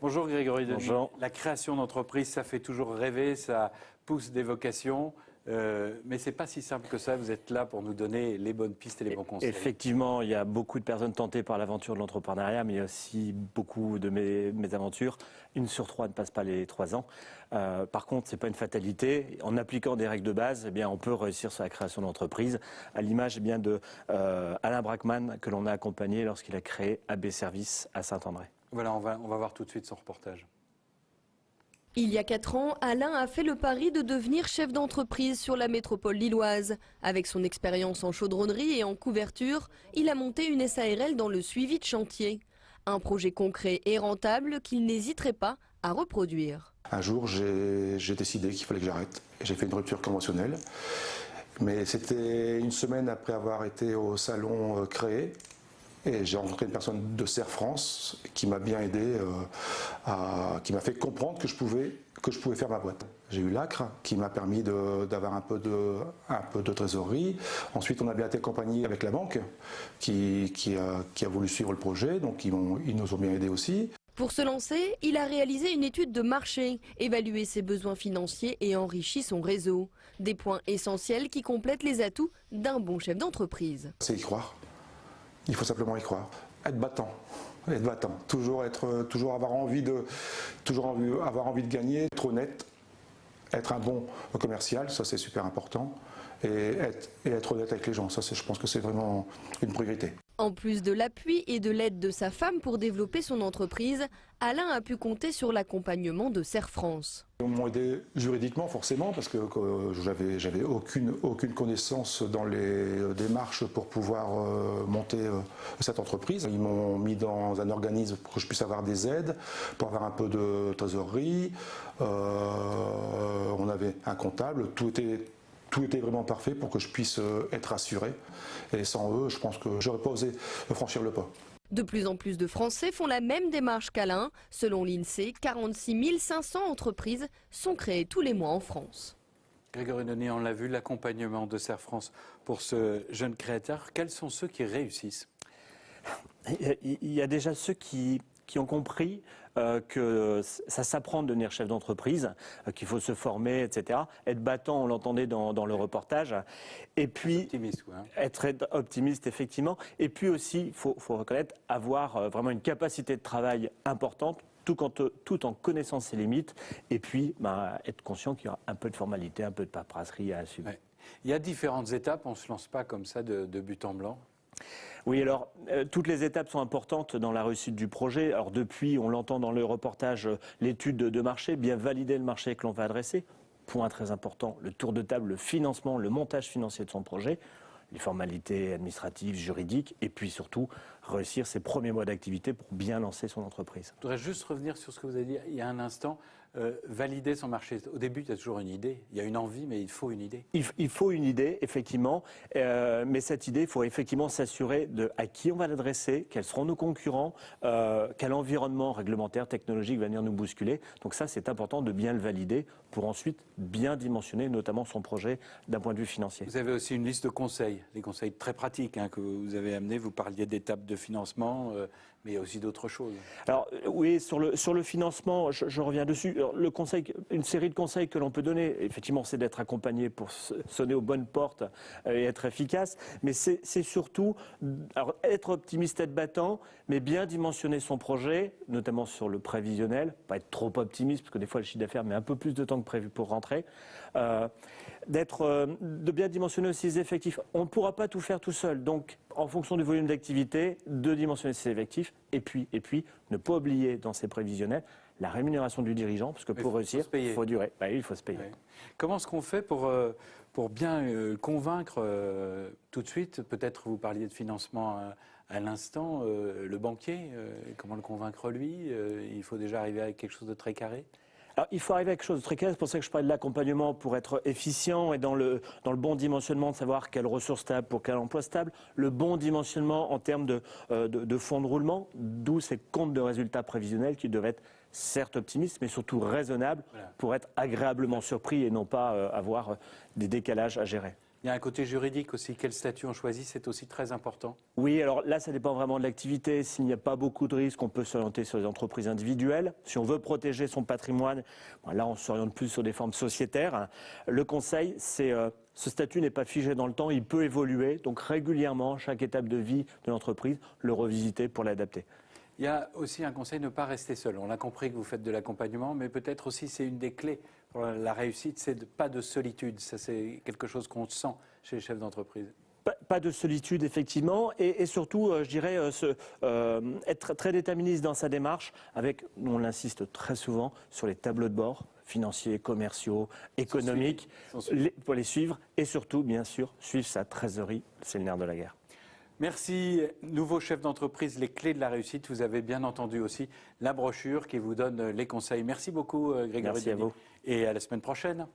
Bonjour Grégory Denis. Bonjour. La création d'entreprise, ça fait toujours rêver, ça pousse des vocations, mais ce n'est pas si simple que ça. Vous êtes là pour nous donner les bonnes pistes et les bons conseils. Effectivement, il y a beaucoup de personnes tentées par l'aventure de l'entrepreneuriat, mais il y a aussi beaucoup de mes aventures. 1 sur 3 ne passe pas les 3 ans. Par contre, ce n'est pas une fatalité. En appliquant des règles de base, eh bien, on peut réussir sur la création d'entreprise, à l'image eh bien, de Alain Brackman, que l'on a accompagné lorsqu'il a créé AB Service à Saint-André. Voilà, on va voir tout de suite son reportage. Il y a 4 ans, Alain a fait le pari de devenir chef d'entreprise sur la métropole lilloise. Avec son expérience en chaudronnerie et en couverture, il a monté une SARL dans le suivi de chantier. Un projet concret et rentable qu'il n'hésiterait pas à reproduire. Un jour, j'ai décidé qu'il fallait que j'arrête. J'ai fait une rupture conventionnelle. Mais c'était une semaine après avoir été au salon créé. Et j'ai rencontré une personne de Serre France qui m'a bien aidé, qui m'a fait comprendre que je pouvais faire ma boîte. J'ai eu l'ACRE qui m'a permis d'avoir un peu de trésorerie. Ensuite, on a bien été accompagné avec la banque qui a voulu suivre le projet, donc ils nous ont bien aidés aussi. Pour se lancer, il a réalisé une étude de marché, évalué ses besoins financiers et enrichi son réseau. Des points essentiels qui complètent les atouts d'un bon chef d'entreprise. C'est y croire. Il faut simplement y croire. Être battant. Toujours avoir envie de gagner, être honnête, être un bon commercial, ça c'est super important. Et être honnête avec les gens, ça je pense que c'est vraiment une priorité. En plus de l'appui et de l'aide de sa femme pour développer son entreprise, Alain a pu compter sur l'accompagnement de Serre France. Ils m'ont aidé juridiquement forcément parce que j'avais aucune connaissance dans les démarches pour pouvoir monter cette entreprise. Ils m'ont mis dans un organisme pour que je puisse avoir des aides, pour avoir un peu de trésorerie. On avait un comptable, tout était vraiment parfait pour que je puisse être assuré. Et sans eux, je pense que j'aurais pas osé franchir le pas. De plus en plus de Français font la même démarche qu'Alain. Selon l'INSEE, 46 500 entreprises sont créées tous les mois en France. Grégory Denis, on l'a vu, l'accompagnement de Serre France pour ce jeune créateur. Quels sont ceux qui réussissent? Il y a déjà ceux qui ont compris que ça s'apprend de devenir chef d'entreprise, qu'il faut se former, etc. Être battant, on l'entendait dans le reportage. Et puis, optimiste, quoi, hein. être optimiste, effectivement. Et puis aussi, il faut reconnaître, avoir vraiment une capacité de travail importante, tout en connaissant ses limites. Et puis, être conscient qu'il y aura un peu de formalité, un peu de paperasserie à assumer. Ouais. Il y a différentes étapes, on ne se lance pas comme ça de but en blanc. Oui, alors, toutes les étapes sont importantes dans la réussite du projet. Alors, depuis, on l'entend dans le reportage, l'étude de marché, bien valider le marché que l'on va adresser. Point très important, le tour de table, le financement, le montage financier de son projet, les formalités administratives, juridiques, et puis surtout, réussir ses premiers mois d'activité pour bien lancer son entreprise. Je voudrais juste revenir sur ce que vous avez dit il y a un instant. Valider son marché. Au début, il y a toujours une idée. Il y a une envie, mais il faut une idée. Il faut une idée, effectivement. Mais cette idée, il faut effectivement s'assurer de à qui on va l'adresser, quels seront nos concurrents, quel environnement réglementaire, technologique va venir nous bousculer. Donc ça, c'est important de bien le valider pour ensuite bien dimensionner, notamment son projet d'un point de vue financier. Vous avez aussi une liste de conseils, des conseils très pratiques que vous avez amenés. Vous parliez d'étapes de financement, mais il y a aussi d'autres choses. Alors oui, sur le financement, je reviens dessus. Alors, une série de conseils que l'on peut donner, effectivement, c'est d'être accompagné pour sonner aux bonnes portes et être efficace. Mais c'est surtout être optimiste, être battant, mais bien dimensionner son projet, notamment sur le prévisionnel. Pas être trop optimiste, parce que des fois le chiffre d'affaires met un peu plus de temps que prévu pour rentrer. De bien dimensionner aussi les effectifs. On ne pourra pas tout faire tout seul. Donc, en fonction du volume d'activité, de dimensionner ses effectifs. Et puis, ne pas oublier dans ses prévisionnels la rémunération du dirigeant, parce que pour réussir, il faut durer. Oui, il faut se payer. Oui. Comment est-ce qu'on fait pour bien convaincre tout de suite? Peut-être vous parliez de financement à l'instant, le banquier, comment le convaincre lui? Il faut déjà arriver avec quelque chose de très carré? Alors, il faut arriver à quelque chose de très clair, c'est pour ça que je parlais de l'accompagnement pour être efficient et dans le bon dimensionnement de savoir quelles ressources stables pour quel emploi stable, le bon dimensionnement en termes de fonds de roulement, d'où ces comptes de résultats prévisionnels qui doivent être certes optimistes, mais surtout raisonnables pour être agréablement surpris et non pas avoir des décalages à gérer. Il y a un côté juridique aussi. Quel statut on choisit, c'est aussi très important. Oui, alors là, ça dépend vraiment de l'activité. S'il n'y a pas beaucoup de risques, on peut s'orienter sur les entreprises individuelles. Si on veut protéger son patrimoine, là, on s'oriente plus sur des formes sociétaires. Le conseil, ce statut n'est pas figé dans le temps, il peut évoluer. Donc régulièrement, chaque étape de vie de l'entreprise, le revisiter pour l'adapter. Il y a aussi un conseil, ne pas rester seul. On a compris que vous faites de l'accompagnement, mais peut-être aussi c'est une des clés pour la réussite, c'est pas de solitude. Ça, c'est quelque chose qu'on sent chez les chefs d'entreprise. Pas de solitude, effectivement, et surtout, je dirais, être très déterministe dans sa démarche, avec, on l'insiste très souvent, sur les tableaux de bord financiers, commerciaux, économiques, pour les suivre, et surtout, bien sûr, suivre sa trésorerie, c'est le nerf de la guerre. Merci, nouveau chef d'entreprise, les clés de la réussite. Vous avez bien entendu aussi la brochure qui vous donne les conseils. Merci beaucoup, Grégory. Merci à vous. Et à la semaine prochaine.